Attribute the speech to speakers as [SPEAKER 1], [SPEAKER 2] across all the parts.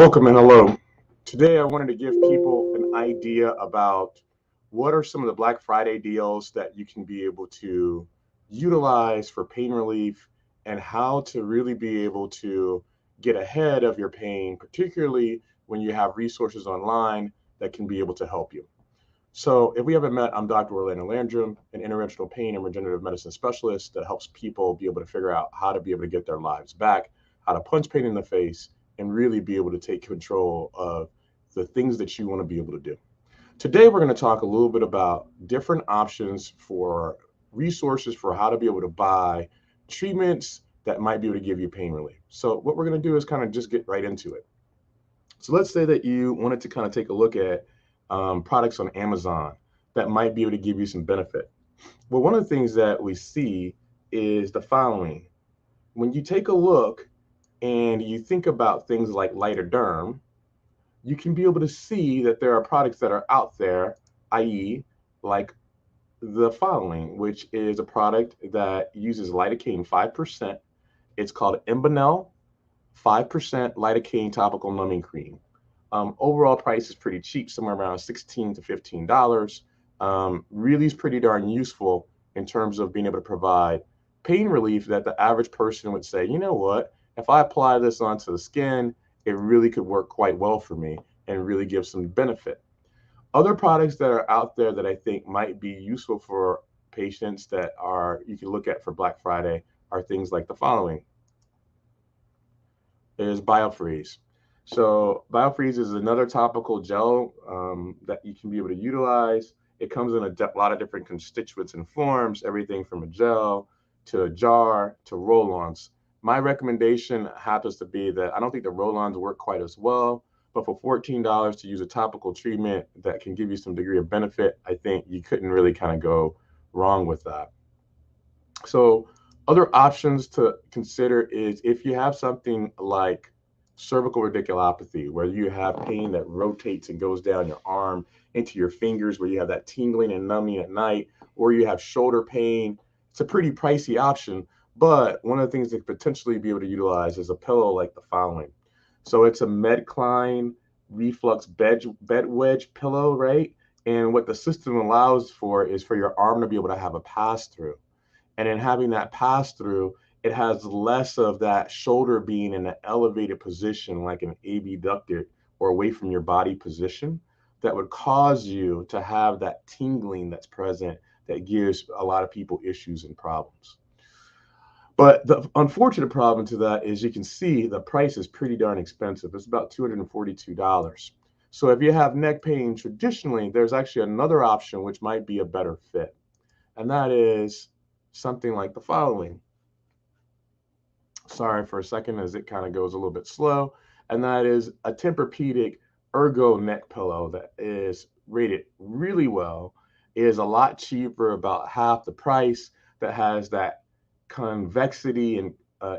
[SPEAKER 1] Welcome and hello. Today I wanted to give people an idea about what are some of the Black Friday deals that you can be able to utilize for pain relief and how to really be able to get ahead of your pain, particularly when you have resources online that can be able to help you. So, if we haven't met, I'm Dr. Orlando Landrum, an interventional pain and regenerative medicine specialist that helps people be able to figure out how to be able to get their lives back, how to punch pain in the face, and really be able to take control of the things that you want to be able to do. Today, we're going to talk a little bit about different options for resources for how to be able to buy treatments that might be able to give you pain relief. So, what we're going to do is kind of just get right into it. So let's say that you wanted to kind of take a look at products on Amazon that might be able to give you some benefit. Well, one of the things that we see is the following. When you take a look and you think about things like Lighterderm, you can be able to see that there are products that are out there, i.e., like the following, which is a product that uses lidocaine 5%. It's called Imbanel 5% lidocaine topical numbing cream. Overall price is pretty cheap, somewhere around $16 to $15. Really is pretty darn useful in terms of being able to provide pain relief that the average person would say, you know what, if I apply this onto the skin, it really could work quite well for me and really give some benefit. Other products that are out there that I think might be useful for patients that are you can look at for Black Friday are things like the following is BioFreeze. So BioFreeze is another topical gel that you can be able to utilize. It comes in a lot of different constituents and forms, everything from a gel to a jar to roll-ons. My recommendation happens to be that I don't think the roll-ons work quite as well, but for $14 to use a topical treatment that can give you some degree of benefit, I think you couldn't really kind of go wrong with that. So other options to consider is if you have something like cervical radiculopathy, where you have pain that rotates and goes down your arm into your fingers, where you have that tingling and numbing at night, or you have shoulder pain, it's a pretty pricey option. But one of the things that could potentially be able to utilize is a pillow like the following. So it's a Medcline reflux bed wedge pillow, right? And what the system allows for is for your arm to be able to have a pass through. And in having that pass through, it has less of that shoulder being in an elevated position, like an abducted or away from your body position, that would cause you to have that tingling that's present that gives a lot of people issues and problems. But the unfortunate problem to that is you can see the price is pretty darn expensive. It's about $242. So if you have neck pain traditionally, there's actually another option which might be a better fit. And that is something like the following. Sorry for a second as it kind of goes a little bit slow. And that is a Tempur-Pedic Ergo neck pillow that is rated really well. It is a lot cheaper, about half the price, that has that convexity and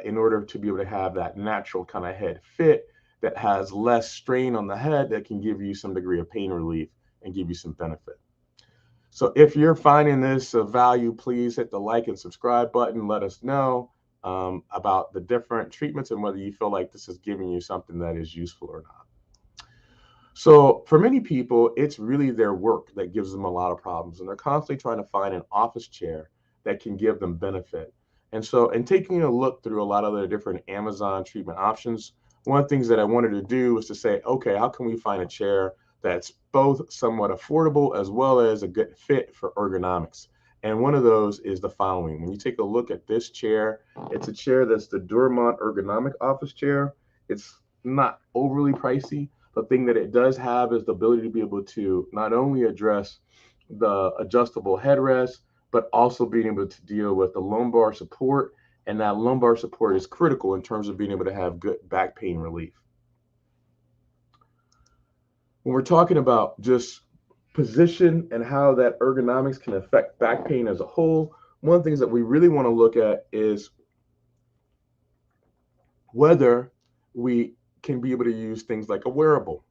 [SPEAKER 1] in order to be able to have that natural kind of head fit that has less strain on the head that can give you some degree of pain relief and give you some benefit. So if you're finding this of value, please hit the like and subscribe button. Let us know about the different treatments and whether you feel like this is giving you something that is useful or not. So for many people, it's really their work that gives them a lot of problems, and they're constantly trying to find an office chair that can give them benefit. And so in taking a look through a lot of the different Amazon treatment options, one of the things that I wanted to do was to say, okay, how can we find a chair that's both somewhat affordable as well as a good fit for ergonomics? And one of those is the following. When you take a look at this chair, it's a chair that's the Durmont ergonomic office chair. It's not overly pricey. The thing that it does have is the ability to be able to not only address the adjustable headrest, but also being able to deal with the lumbar support. And that lumbar support is critical in terms of being able to have good back pain relief. When we're talking about just position and how that ergonomics can affect back pain as a whole, one of the things that we really want to look at is whether we can be able to use things like a wearable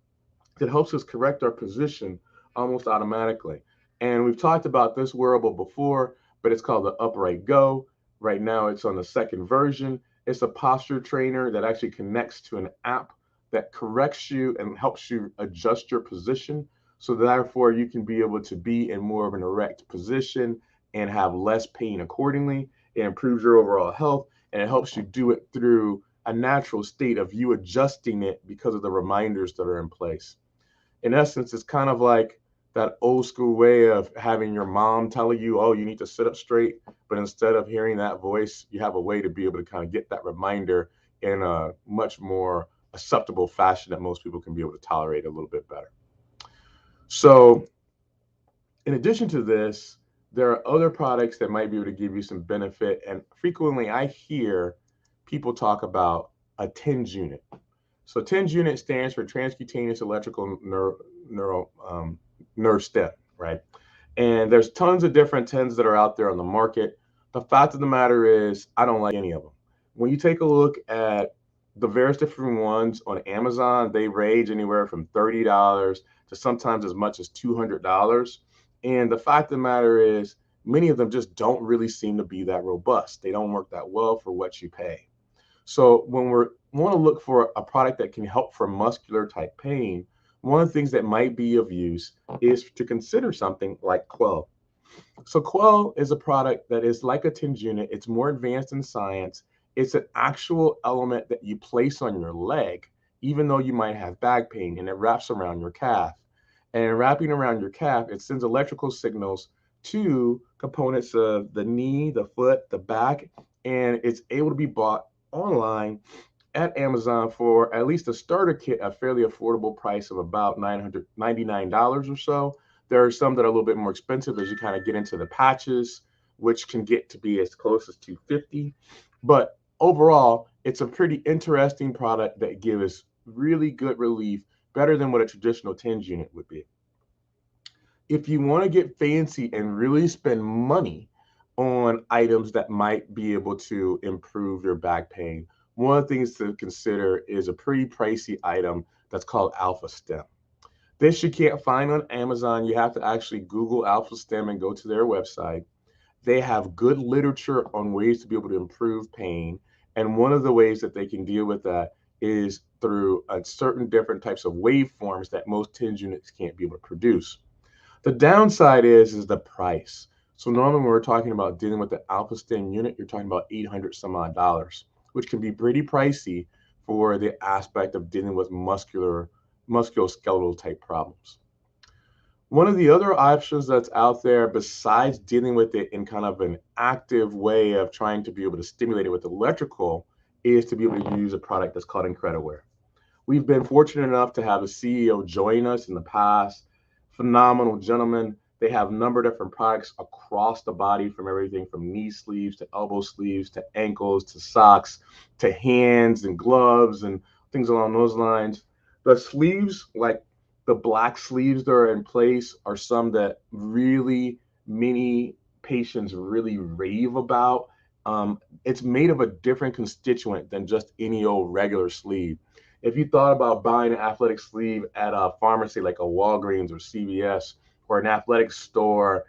[SPEAKER 1] that helps us correct our position almost automatically. And we've talked about this wearable before, but it's called the Upright Go. Right now, it's on the second version. It's a posture trainer that actually connects to an app that corrects you and helps you adjust your position. So therefore, you can be able to be in more of an erect position and have less pain accordingly. It improves your overall health, and it helps you do it through a natural state of you adjusting it because of the reminders that are in place. In essence, it's kind of like that old school way of having your mom telling you, oh, you need to sit up straight. But instead of hearing that voice, you have a way to be able to kind of get that reminder in a much more acceptable fashion that most people can be able to tolerate a little bit better. So, in addition to this, there are other products that might be able to give you some benefit. And frequently, I hear people talk about a TENS unit. So TENS unit stands for transcutaneous electrical nerve stem, right? And there's tons of different TENS that are out there on the market. The fact of the matter is, I don't like any of them. When you take a look at the various different ones on Amazon, they range anywhere from $30 to sometimes as much as $200. And the fact of the matter is, many of them just don't really seem to be that robust. They don't work that well for what you pay. So when we want to look for a product that can help for muscular type pain, one of the things that might be of use is to consider something like Quell. So Quell is a product that is like a TENS unit. It's more advanced in science. It's an actual element that you place on your leg, even though you might have back pain, and it wraps around your calf. And wrapping around your calf, it sends electrical signals to components of the knee, the foot, the back, and it's able to be bought online at Amazon for at least a starter kit, a fairly affordable price of about $999 or so. There are some that are a little bit more expensive as you kind of get into the patches, which can get to be as close as $250. But overall, it's a pretty interesting product that gives really good relief, better than what a traditional TENS unit would be. If you want to get fancy and really spend money on items that might be able to improve your back pain, one of the things to consider is a pretty pricey item that's called Alpha Stem. This you can't find on Amazon. You have to actually Google Alpha Stem and go to their website. They have good literature on ways to be able to improve pain. And one of the ways that they can deal with that is through a certain different types of waveforms that most TENS units can't be able to produce. The downside is the price. So normally when we're talking about dealing with the Alpha Stem unit, you're talking about 800 some odd dollars, which can be pretty pricey for the aspect of dealing with musculoskeletal type problems. One of the other options that's out there besides dealing with it in kind of an active way of trying to be able to stimulate it with electrical is to be able to use a product that's called Incrediware. We've been fortunate enough to have a CEO join us in the past. Phenomenal gentleman. They have a number of different products across the body, from everything from knee sleeves to elbow sleeves to ankles to socks to hands and gloves and things along those lines. The sleeves, like the black sleeves that are in place, are some that really many patients really rave about. It's made of a different constituent than just any old regular sleeve. If you thought about buying an athletic sleeve at a pharmacy like a Walgreens or CVS or an athletic store,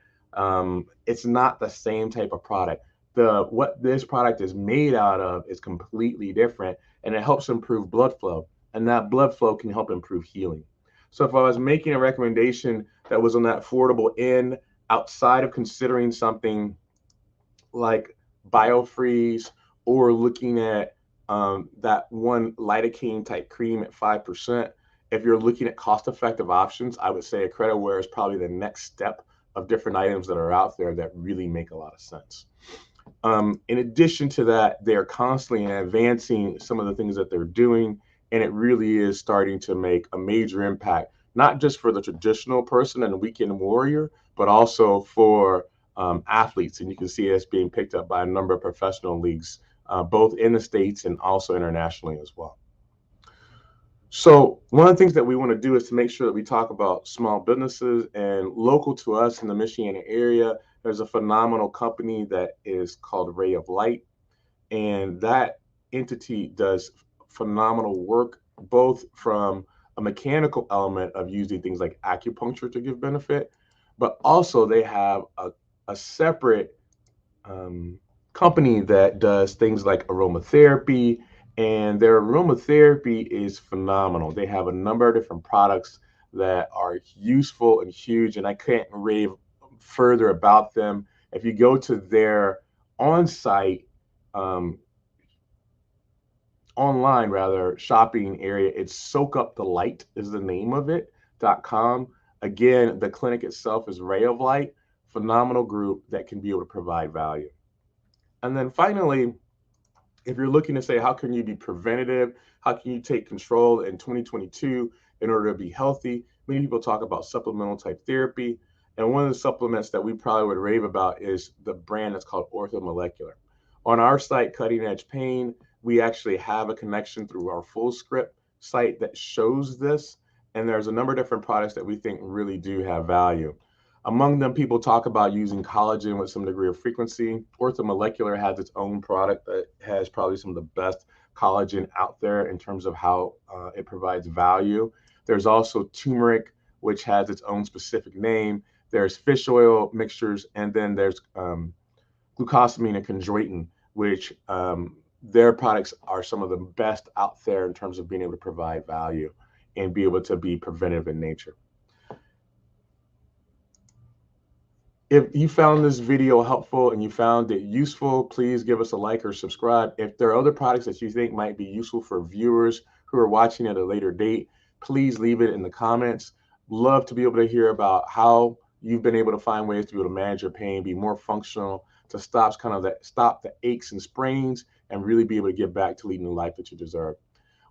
[SPEAKER 1] it's not the same type of product. What this product is made out of is completely different, and it helps improve blood flow, and that blood flow can help improve healing. So if I was making a recommendation that was on that affordable end, outside of considering something like BioFreeze or looking at that one lidocaine type cream at 5%. If you're looking at cost effective options, I would say Incrediware is probably the next step of different items that are out there that really make a lot of sense. In addition to that, they're constantly advancing some of the things that they're doing, and it really is starting to make a major impact, not just for the traditional person and the weekend warrior, but also for athletes. And you can see it's being picked up by a number of professional leagues, both in the States and also internationally as well. So one of the things that we want to do is to make sure that we talk about small businesses, and local to us in the Michiana area, there's a phenomenal company that is called Ray of Light, and that entity does phenomenal work, both from a mechanical element of using things like acupuncture to give benefit, but also they have a separate company that does things like aromatherapy And their aromatherapy is phenomenal. They have a number of different products that are useful and huge, and I can't rave further about them. If you go to their on-site, um, online rather, shopping area, it's Soak Up the Light is the name of it.com. Again, the clinic itself is Ray of Light, phenomenal group that can be able to provide value. And then finally, if you're looking to say, how can you be preventative? How can you take control in 2022 in order to be healthy? Many people talk about supplemental type therapy. And one of the supplements that we probably would rave about is the brand that's called Orthomolecular. On our site, Cutting Edge Pain, we actually have a connection through our full script site that shows this. And there's a number of different products that we think really do have value. Among them, people talk about using collagen with some degree of frequency. Orthomolecular has its own product that has probably some of the best collagen out there in terms of how it provides value. There's also turmeric, which has its own specific name. There's fish oil mixtures, and then there's glucosamine and chondroitin, which their products are some of the best out there in terms of being able to provide value and be able to be preventive in nature. If you found this video helpful and you found it useful, please give us a like or subscribe. If there are other products that you think might be useful for viewers who are watching at a later date, please leave it in the comments. Love to be able to hear about how you've been able to find ways to be able to manage your pain, be more functional, to stop the aches and sprains, and really be able to get back to leading the life that you deserve.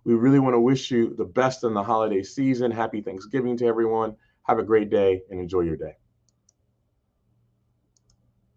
[SPEAKER 1] We really want to wish you the best in the holiday season. Happy Thanksgiving to everyone. Have a great day and enjoy your day.